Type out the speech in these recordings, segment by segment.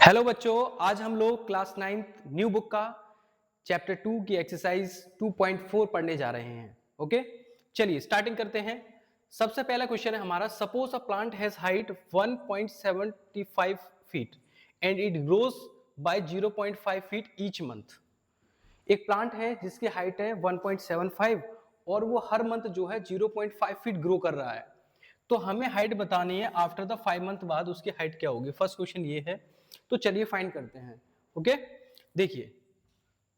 Hello बच्चों, आज हम लोग क्लास 9th न्यू बुक का चैप्टर 2 की एक्सरसाइज 2.4 पढ़ने जा रहे हैं। ओके, चलिए स्टार्टिंग करते हैं। सबसे पहला क्वेश्चन है हमारा, suppose a plant has height 1.75 feet and it grows bye 0.5 feet each month. एक प्लांट है जिसकी हाइट है 1.75 और वो हर मंथ जो है 0.5 फीट ग्रो कर रहा है। तो हमें हाइट बतानी है आफ्टर द 5 मंथ बाद उसकी हाइट क्या होगी। फर्स्ट क्वेश्चन ये है, तो चलिए फाइंड करते हैं। ओके, देखिए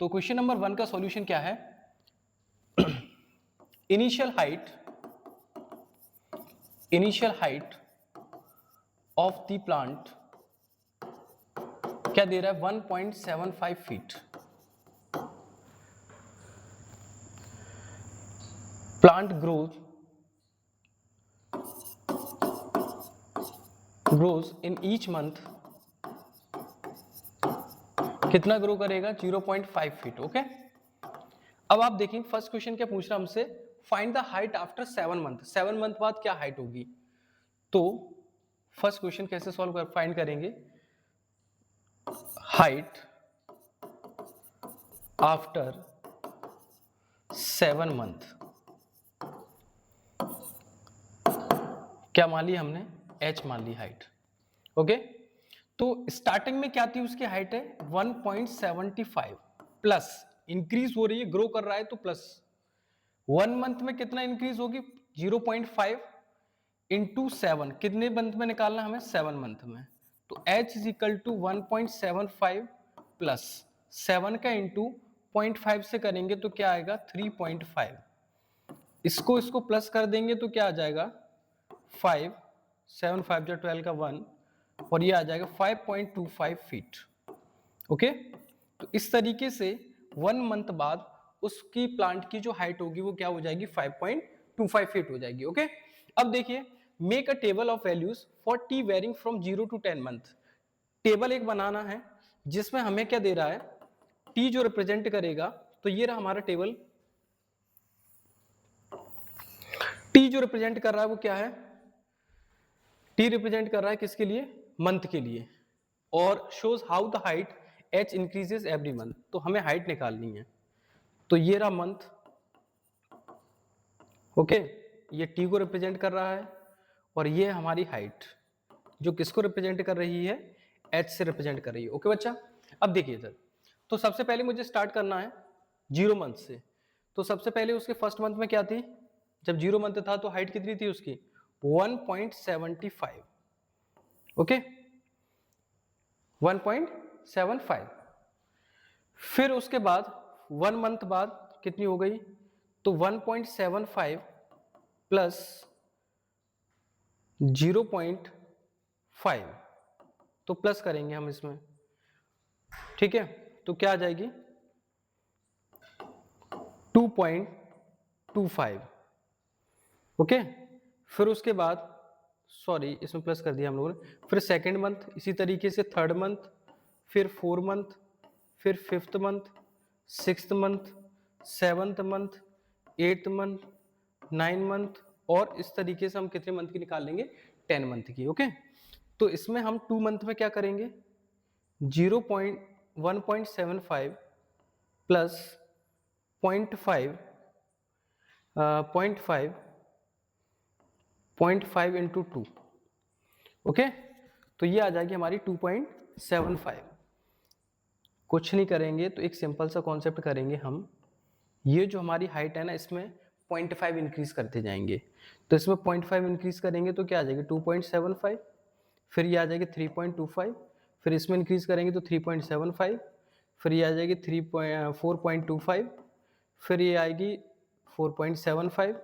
तो क्वेश्चन नंबर 1 का सॉल्यूशन क्या है। Initial height of the plant क्या दे रहा है, 1.75 feet. Plant grows in each month कितना ग्रो करेगा, 0.5 फीट। ओके, अब आप देखें फर्स्ट क्वेश्चन क्या पूछ रहा हमसे, find the height after 7 month. 7 month बाद क्या हाइट होगी। तो फर्स्ट क्वेश्चन कैसे सॉल्व फाइंड करेंगे, हाइट आफ्टर 7 मंथ क्या मान ली हमने, h मान ली हाइट। ओके, तो स्टार्टिंग में क्या थी उसकी हाइट है 1.75 प्लस इंक्रीज हो रही है, ग्रो कर रहा है तो प्लस 1 मंथ में कितना इंक्रीज होगी, 0.5 इंटू 7, कितने मंथ में निकालना हमें, 7 मंथ में। तो h is equal to 1.75 plus 7 का इंटू 0.5 से करेंगे तो क्या आएगा 3.5, इसको प्लस कर देंगे तो क्या आ जाएगा 5, 7 5 जो 12 का 1 और ये आ जाएगा 5.25 फीट। ओके, तो इस तरीके से 1 मंथ बाद उसकी प्लांट की जो हाइट होगी वो क्या हो जाएगी, 5.25 फीट हो जाएगी। ओके, अब देखिए, make a table of values for T varying from 0 to 10 month. Table एक बनाना है जिसमें हमें क्या दे रहा है, टी जो रिप्रेजेंट करेगा, तो ये रहा हमारा टेबल। टी जो रिप्रेजेंट कर रहा है वो क्या है, टी रिप्रेजेंट कर रहा है किसके लिए, मंथ के लिए, और shows how the height H increases every month. तो हमें हाइट निकालनी है, तो ये रहा मंथ। ओके, ये टी को रिप्रेजेंट कर रहा है और ये हमारी हाइट जो किसको रिप्रेजेंट कर रही है, एच से रिप्रेजेंट कर रही है। ओके बच्चा, अब देखिए इधर, तो सबसे पहले मुझे स्टार्ट करना है 0 मंथ से। तो सबसे पहले उसके फर्स्ट मंथ में क्या थी, जब 0 मंथ था तो हाइट कितनी थी उसकी, 1.75। ओके, 1.75। फिर उसके बाद 1 मंथ बाद कितनी हो गई, तो 1.75 प्लस 0.5, तो प्लस करेंगे हम इसमें, ठीक है, तो क्या आ जाएगी 2.25। ओके, फिर उसके बाद सॉरी इसमें प्लस कर दिया हम लोगों ने, फिर सेकेंड मंथ, इसी तरीके से थर्ड मंथ, फिर 4 मंथ, फिर 5th month, 6th month, 7th month, 8th month, 9 month, और इस तरीके से हम कितने मंथ की निकाल लेंगे, 10 मंथ की। ओके, तो इसमें हम 2 मंथ में क्या करेंगे, 1.75 प्लस 0.5 इंटू 2। ओके, तो ये आ जाएगी हमारी 2.75। कुछ नहीं करेंगे तो एक सिंपल सा कॉन्सेप्ट करेंगे हम, ये जो हमारी हाइट है ना इसमें 0.5 इंक्रीज करते जाएंगे, तो इसमें 0.5 इंक्रीज करेंगे तो क्या आ जाएगी 2.75, फिर ये आ जाएगी 3.25, फिर इसमें इंक्रीज करेंगे तो 3.75, फिर ये आ जाएगी 4.25, फिर ये आएगी 4.75,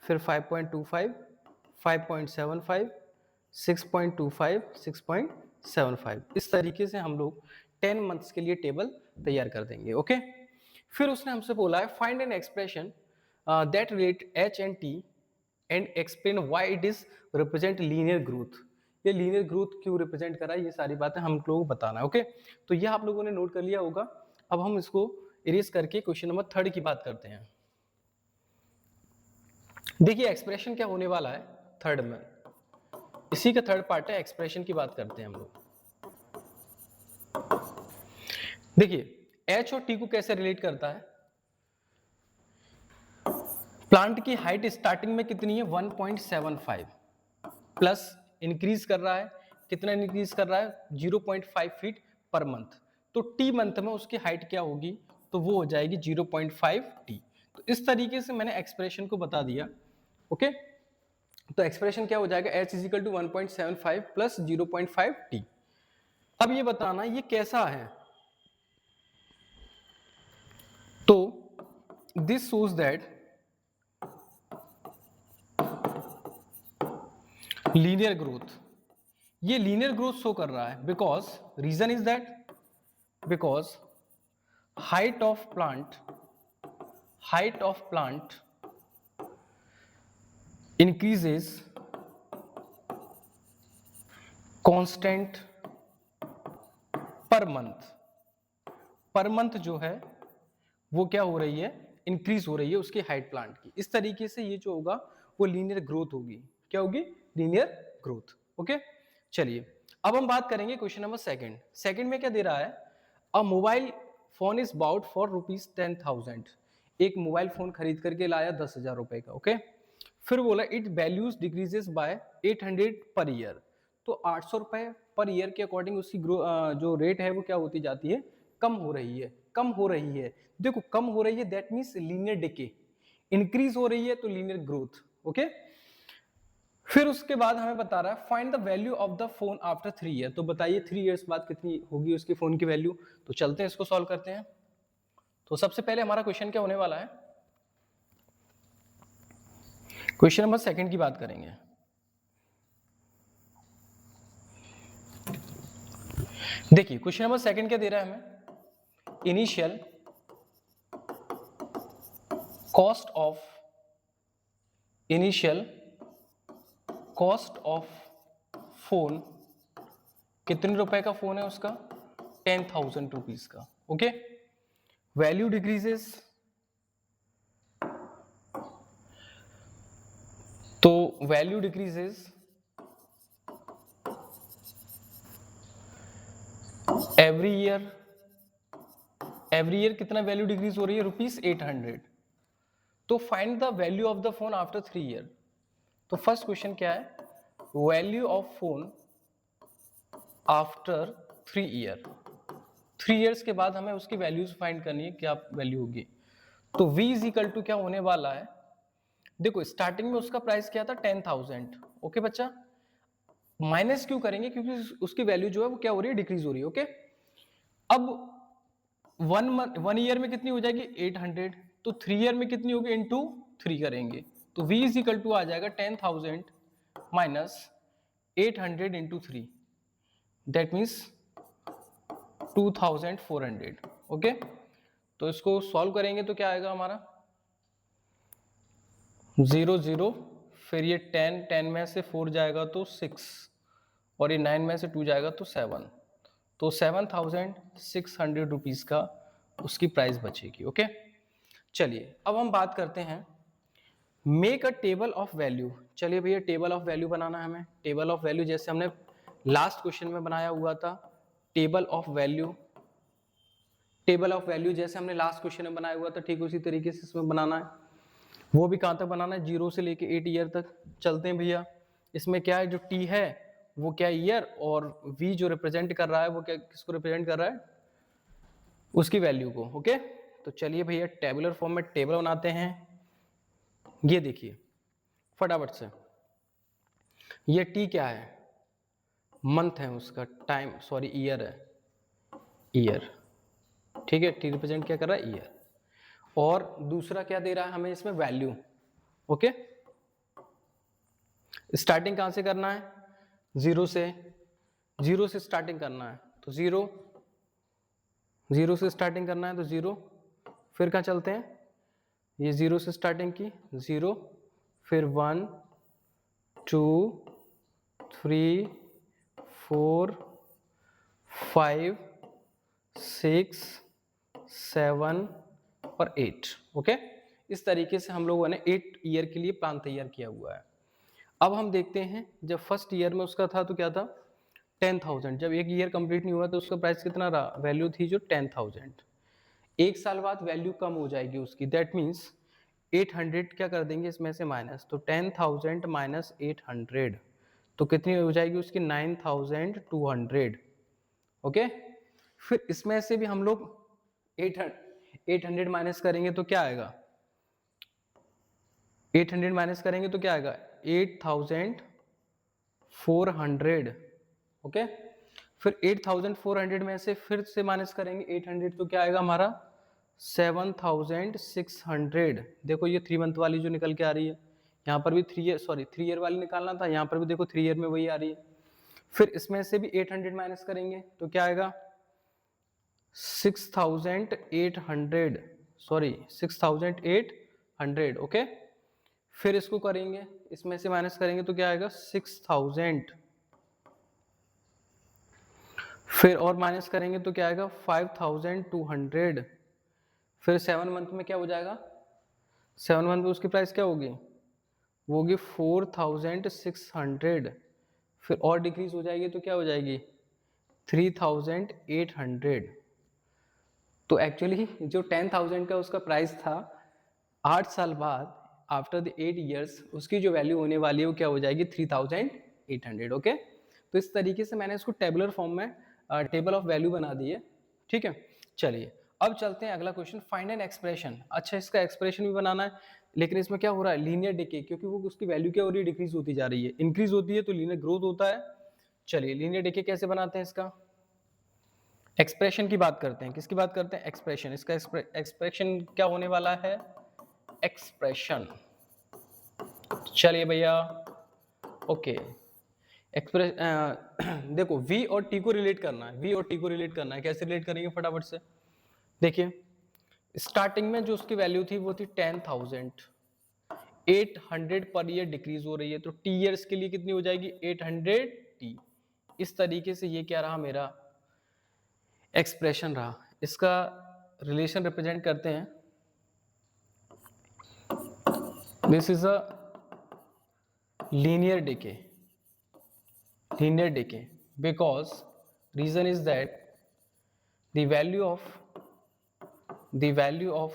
फिर 5.25, 5.75, 6.25, 6.75। इस तरीके से हम लोग 10 मंथ्स के लिए टेबल तैयार कर देंगे। ओके, फिर उसने हमसे बोला है find an expression that relate H and T and explain why it is represent linear growth. ये लीनियर ग्रोथ क्यों रिप्रेजेंट कर रहा है, ये सारी बातें हम लोगों को बताना है। ओके, तो ये आप लोगों ने नोट कर लिया होगा। अब हम इसको इरेज करके क्वेश्चन नंबर 3 की बात करते हैं। देखिए एक्सप्रेशन क्या होने वाला है थर्ड में, इसी का थर्ड पार्ट है, एक्सप्रेशन की बात करते हैं हम लोग। देखिए एच और टी को कैसे रिलेट करता है, प्लांट की हाइट स्टार्टिंग में कितनी है 1.75 प्लस इंक्रीज कर रहा है, कितना इंक्रीज कर रहा है 0.5 फीट पर मंथ, तो टी मंथ में उसकी हाइट क्या होगी, तो वो हो जाएगी 0.5 टी। तो इस तरीके से मैंने एक्सप्रेशन को बता दिया। ओके, तो एक्सप्रेशन क्या हो जाएगा h is equal to 1.75 plus 0.5 T. अब ये बताना ये कैसा है, तो this shows that linear growth, ये लीनियर ग्रोथ शो कर रहा है, because reason is that because height of plant increases constant per month जो है वो क्या हो रही है, इंक्रीज हो रही है उसकी हाइट प्लांट की। इस तरीके से ये जो होगा वो लीनियर ग्रोथ होगी, क्या होगी, लीनियर ग्रोथ। ओके, चलिए अब हम बात करेंगे क्वेश्चन नंबर सेकंड में क्या दे रहा है, a mobile phone is bought for ₹10,000, एक मोबाइल फोन खरीद करके लाया 10,000 रुपए का। ओके, फिर बोला it values decreases by 800 per year, तो 800 रुपए पर ईयर के अकॉर्डिंग उसकी जो रेट है वो क्या होती जाती है, कम हो रही है। देखो कम हो रही है that means linear decay, increase हो रही है तो लीनियर ग्रोथ। ओके, फिर उसके बाद हमें बता रहा है find the value of the phone after 3 year, तो बताइए 3 इयर्स बाद कितनी होगी उसकी फोन की वैल्यू। तो चलते हैं इसको सॉल्व करते हैं। तो सबसे पहले हमारा क्वेश्चन क्या होने वाला है, क्वेश्चन नंबर सेकंड की बात करेंगे। देखिए क्वेश्चन नंबर सेकंड क्या दे रहा है हमें, इनिशियल कॉस्ट ऑफ फोन, कितने रुपए का फोन है उसका, 10,000 रुपीज का। ओके, वैल्यू डिक्रीजेस, तो वैल्यू डिक्रीजेस एवरी ईयर कितना वैल्यू डिक्रीज हो रही है, ₹800। तो find the value of the phone after 3 year. तो फर्स्ट क्वेश्चन क्या है, value of phone after 3 year, 3 years के बाद हमें उसकी वैल्यूज फाइंड करनी है, क्या वैल्यू होगी। तो v इज इक्वल टू क्या होने वाला है, देखो स्टार्टिंग में उसका प्राइस क्या था 10,000। ओके बच्चा, माइनस क्यों करेंगे, क्योंकि उसकी वैल्यू जो है वो क्या हो रही है, डिक्रीज हो रही है। ओके, अब 1 ईयर में कितनी हो जाएगी 800, तो 3 ईयर में कितनी होगी, इंटू 3 करेंगे, तो v इज इक्वल टू आ जाएगा 10,000 minus 800 into 3, that means 2,400। Okay, तो इसको सॉल्व करेंगे तो क्या आएगा हमारा 0 0, फिर ये 10 में से 4 जाएगा तो 6, और ये 9 में से 2 जाएगा तो 7, तो 7,600 रुपीज का उसकी प्राइस बचेगी। ओके, चलिए अब हम बात करते हैं make a table of value. चलिए भैया टेबल ऑफ वैल्यू बनाना है हमें। टेबल ऑफ वैल्यू जैसे हमने लास्ट क्वेश्चन में बनाया हुआ था, टेबल ऑफ वैल्यू जैसे हमने लास्ट क्वेश्चन में बनाया हुआ था, ठीक उसी तरीके से इसमें बनाना है। वो भी कहाँ तक बनाना है, 0 से लेके 8 ईयर तक चलते हैं भैया। इसमें क्या है, जो टी है वो क्या ईयर, और वी जो रिप्रेजेंट कर रहा है वो क्या, किसको रिप्रेजेंट कर रहा है, उसकी वैल्यू को। ओके, तो चलिए भैया टेबुलर फॉर्म में टेबल बनाते हैं। ये देखिए फटाफट से, ये टी क्या है, मंथ है उसका, टाइम सॉरी ईयर है, ईयर, ठीक है, टी रिप्रेजेंट क्या कर रहा है, ईयर। और दूसरा क्या दे रहा है हमें इसमें, वैल्यू। ओके, स्टार्टिंग कहां से करना है, 0 से स्टार्टिंग करना है, तो 0 से स्टार्टिंग करना है तो 0, फिर कहाँ चलते हैं, ये 0 से स्टार्टिंग की 0, फिर 1 2 3 4 5 6 7 और 8। ओके, इस तरीके से हम लोगों ने 8 ईयर के लिए प्लान तैयार किया हुआ है। अब हम देखते हैं जब फर्स्ट ईयर में उसका था तो क्या था 10,000, जब एक ईयर कंप्लीट नहीं हुआ तो उसका प्राइस कितना रहा, वैल्यू थी जो 10,000। एक साल बाद वैल्यू कम हो जाएगी उसकी, दैट मीन्स 800 क्या कर देंगे इसमें से माइनस, तो 10,000 माइनस 800 तो कितनी हो जाएगी उसकी 9,200। ओके, फिर इसमें से भी हम लोग 800 माइनस करेंगे तो क्या आएगा, 800 माइनस करेंगे तो क्या आएगा 8,400। ओके, फिर 8,400 में से फिर से माइनस करेंगे 800 तो क्या आएगा हमारा 7,600। देखो ये 3 मंथ वाली जो निकल के आ रही है, यहाँ पर भी 3 ईयर वाली निकालना था, यहाँ पर भी देखो 3 ईयर में वही आ रही है। फिर इसमें से भी 800 माइनस करेंगे तो क्या आएगा 6,800। ओके, फिर इसको करेंगे, इसमें से माइनस करेंगे तो क्या आएगा 6,000, फिर और माइनस करेंगे तो क्या आएगा 5,200। फिर 7 मंथ में क्या हो जाएगा, 7 मंथ में उसकी प्राइस क्या होगी, वो होगी 4,600। फिर और डिक्रीज हो जाएगी तो क्या हो जाएगी 3,800। तो एक्चुअली जो 10,000 का उसका प्राइस था 8 साल बाद आफ्टर द 8 ईयर्स उसकी जो वैल्यू होने वाली है वो क्या हो जाएगी 3,800। ओके, तो इस तरीके से मैंने इसको टेबुलर फॉर्म में टेबल ऑफ वैल्यू बना दी है। ठीक है, चलिए अब चलते हैं अगला क्वेश्चन, फाइंड एन एक्सप्रेशन। अच्छा, इसका एक्सप्रेशन भी बनाना है, लेकिन इसमें क्या हो रहा है लीनियर डिके, क्योंकि वो उसकी वैल्यू क्या हो रही है डिक्रीज होती जा रही है, इंक्रीज होती है तो लीनियर ग्रोथ होता है। चलिए लीनियर डिके कैसे बनाते हैं, इसका एक्सप्रेशन की बात करते हैं। किसकी बात करते हैं, एक्सप्रेशन। इसका एक्सप्रेशन क्या होने वाला है, एक्सप्रेशन। चलिए भैया, ओके, एक्सप्रेस देखो v और t को रिलेट करना है, v और t को रिलेट करना है। कैसे रिलेट करेंगे फटाफट से देखिए, स्टार्टिंग में जो उसकी वैल्यू थी वो थी 10,000, 800 पर ईयर डिक्रीज हो रही है, तो t ईयर्स के लिए कितनी हो जाएगी 800t। इस तरीके से ये क्या रहा मेरा एक्सप्रेशन रहा। इसका रिलेशन रिप्रेजेंट करते हैं, this is a linear decay because reason is that the value of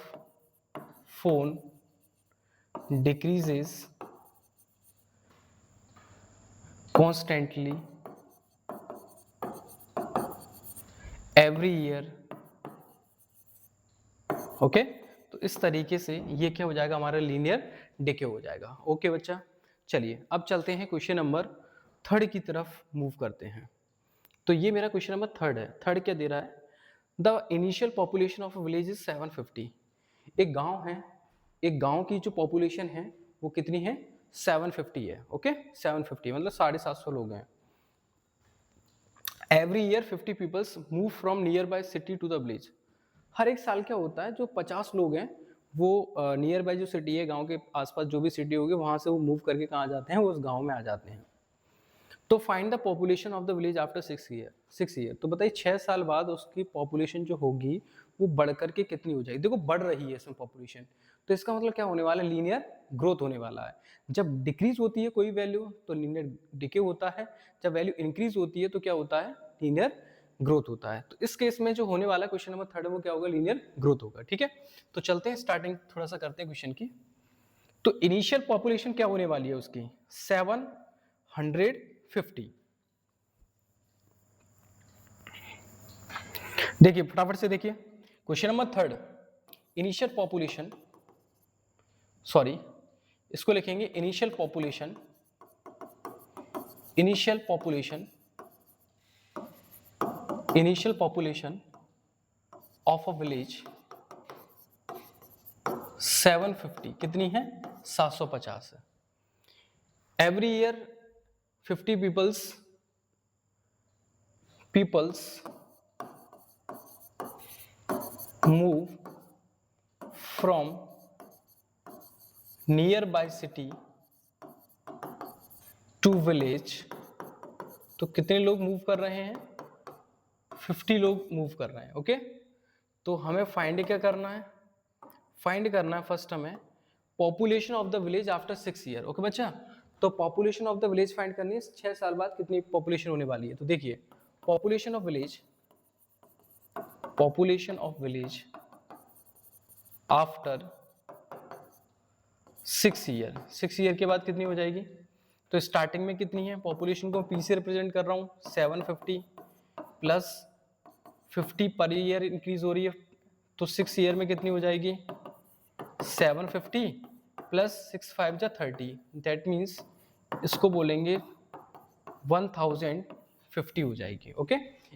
phone decreases constantly every year। Okay, तो इस तरीके से ये क्या हो जाएगा हमारा लीनियर डिके हो जाएगा। ओके बच्चा, चलिए अब चलते हैं क्वेश्चन नंबर 3 की तरफ मूव करते हैं। तो ये मेरा क्वेश्चन नंबर 3 है। 3 क्या दे रहा है, the initial population of village is 750। एक गांव है, एक गांव की जो पॉपुलेशन है वो कितनी है 750 है। ओके, 750 मतलब 750 लोग हैं। Every year 50 peoples move from nearby city to the village. हर एक साल क्या होता है जो 50 लोग हैं वो नियर बाय जो सिटी है, गांव के आसपास जो भी सिटी होगी वहां से वो मूव करके कहाँ जाते हैं, वो उस गांव में आ जाते हैं। तो find the population of the village after 6 year. तो बताइए 6 साल बाद उसकी पॉपुलेशन जो होगी वो बढ़ करके कितनी हो जाएगी। देखो बढ़ रही है इसमें पॉपुलेशन, तो इसका मतलब क्या होने वाला है, लीनियर ग्रोथ होने वाला है। जब डिक्रीज होती है कोई वैल्यू तो लीनियर डिके होता है, जब वैल्यू इंक्रीज होती है तो क्या होता है, लीनियर ग्रोथ होता है। तो इस केस में जो होने वाला क्वेश्चन नंबर 3 वो क्या होगा, लीनियर ग्रोथ होगा। ठीक है, तो चलते हैं स्टार्टिंग थोड़ा सा करते हैं क्वेश्चन की। तो इनिशियल पॉपुलेशन क्या होने वाली है उसकी 750। देखिए फटाफट से देखिए question number 3, initial population, sorry इसको लिखेंगे initial population, initial population of a village 750 कितनी है 750 है। Every year 50 peoples move from nearby city to village. तो कितने लोग मूव कर रहे हैं, 50 लोग मूव कर रहे हैं। ओके, तो हमें फाइंड क्या करना है, फाइंड करना है फर्स्ट हमें population of the village after 6 year. Okay बच्चा, तो population of the village find करनी है 6 साल बाद कितनी पॉपुलेशन होने वाली है। तो देखिए population of village after 6 year के बाद कितनी हो जाएगी। तो स्टार्टिंग में कितनी है पॉपुलेशन को पी से रिप्रेजेंट कर रहा हूँ 750 प्लस 50 पर ईयर इंक्रीज हो रही है। तो 6 ईयर में कितनी हो जाएगी 750 प्लस 6 5 जा 30, दैट मीन्स इसको बोलेंगे 1050 हो जाएगी। ओके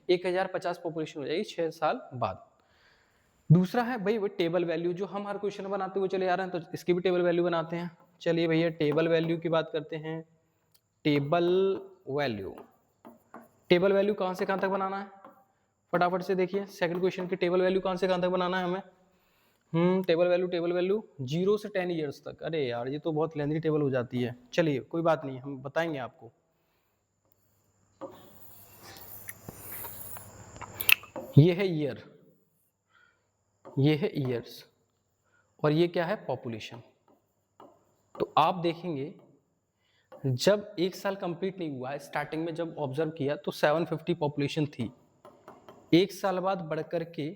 1050 पॉपुलेशन हो जाएगी 6 साल बाद। दूसरा है भाई वो टेबल वैल्यू, जो हम हर क्वेश्चन बनाते हुए चले आ रहे हैं, तो इसकी भी टेबल वैल्यू बनाते हैं। चलिए भैया टेबल वैल्यू की बात करते हैं। टेबल वैल्यू कहां से कहां तक बनाना है फटाफट से देखिए। सेकंड क्वेश्चन की टेबल वैल्यू कहां से कहां तक बनाना है हमें। टेबल वैल्यू 0 से 10 ईयर्स तक। अरे यार ये तो बहुत लेंथी टेबल हो जाती है। चलिए कोई बात नहीं, हम बताएंगे आपको। ये है ईयर, ये है ईयर्स, और ये क्या है पॉपुलेशन। तो आप देखेंगे जब 1 साल कंप्लीट नहीं हुआ है, स्टार्टिंग में जब ऑब्जर्व किया तो 750 पॉपुलेशन थी। 1 साल बाद बढ़कर के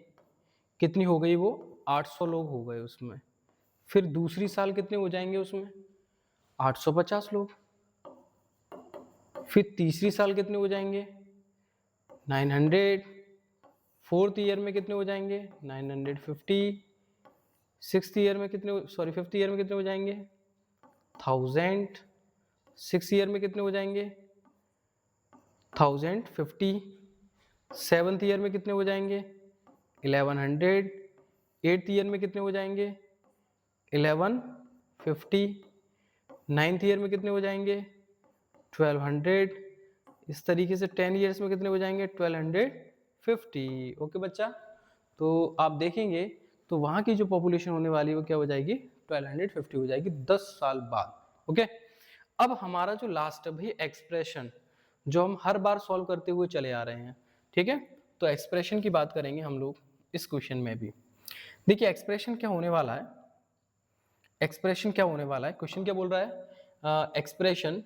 कितनी हो गई, वो 800 लोग हो गए उसमें। फिर दूसरी साल कितने हो जाएंगे उसमें 850 लोग। फिर तीसरी साल कितने हो जाएंगे 900। फोर्थ ईयर में कितने हो जाएंगे 950। फिफ्थ ईयर में कितने हो जाएंगे 1000। 6 ईयर में कितने हो जाएंगे 1050। 7th ईयर में कितने हो जाएंगे 1100। 8th ईयर में कितने हो जाएंगे 1150। 9th ईयर में कितने हो जाएंगे 1200। इस तरीके से 10 ईयर्स में कितने हो जाएंगे 1250। ओके बच्चा, तो आप देखेंगे तो वहां की जो पॉपुलेशन होने वाली है वो क्या हो जाएगी 1250 हो जाएगी 10 साल बाद। ओके अब हमारा जो लास्ट है भाई एक्सप्रेशन, जो हम हर बार सॉल्व करते हुए चले आ रहे हैं। ठीक है, तो एक्सप्रेशन की बात करेंगे हम लोग इस क्वेश्चन में भी। देखिए एक्सप्रेशन क्या होने वाला है, क्वेश्चन क्या बोल रहा है expression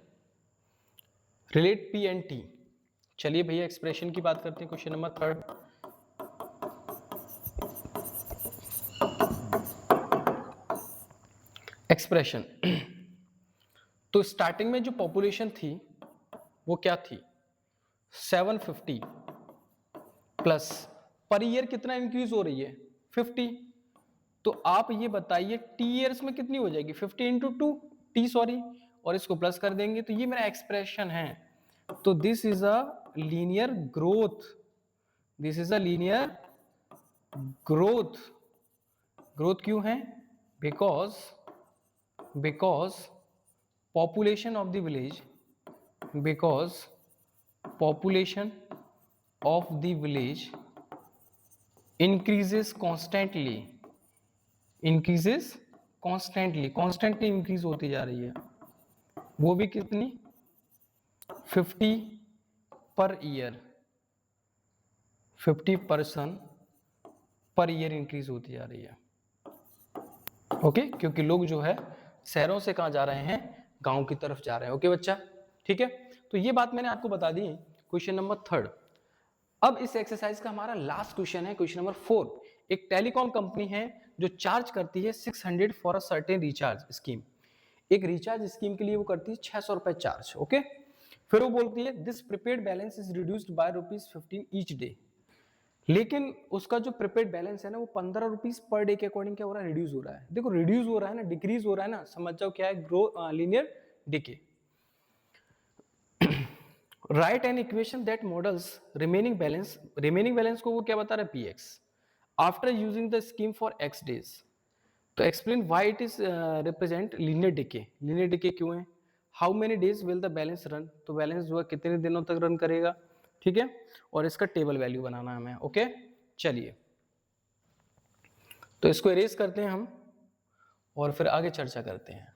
relate P and T. चलिए भैया एक्सप्रेशन की बात करते हैं। Question number 3 expression. तो स्टार्टिंग में जो पॉपुलेशन थी वो क्या थी 750 प्लस पर ईयर कितना इंक्रीज हो रही है 50। तो आप ये बताइए टी ईयर्स में कितनी हो जाएगी 50 इंटू 2 टी सॉरी, और इसको प्लस कर देंगे तो ये मेरा एक्सप्रेशन है। तो this is a linear growth, growth क्यों है because population of the village increases constantly increase होती जा रही है। वो भी कितनी 50 per year, 50% per year increase होती जा रही है। ओके क्योंकि लोग जो है शहरों से कहां जा रहे हैं गांव की तरफ जा रहे हैं। ओके बच्चा ठीक है, तो ये बात मैंने आपको बता दी है। क्वेश्चन नंबर 3 अब इस एक्सरसाइज का हमारा लास्ट क्वेश्चन है। क्वेश्चन नंबर 4 एक टेलीकॉम कंपनी है जो चार्ज करती है 600 for a certain recharge scheme. एक रिचार्ज स्कीम के लिए वो करती है 600 रुपए चार्ज। ओके फिर वो बोलती है this prepaid balance is reduced by ₹15 each day. लेकिन उसका जो प्रीपेड बैलेंस है ना वो 15 रुपीज पर डे के अकॉर्डिंग क्या हो रहा है रिड्यूस हो रहा है। देखो रिड्यूस हो रहा है ना, डिक्रीज हो रहा है ना, समझ जाओ क्या है linear decay. Write an equation that models remaining balance को वो क्या बता रहा है px after using the scheme for x days. तो explain why it is represent linear decay क्यों है। How many days will the balance run, तो बैलेंस जो है कितने दिनों तक रन करेगा। ठीक है, और इसका टेबल वैल्यू बनाना है हमें। ओके चलिए तो इसको इरेज करते हैं हम और फिर आगे चर्चा करते हैं।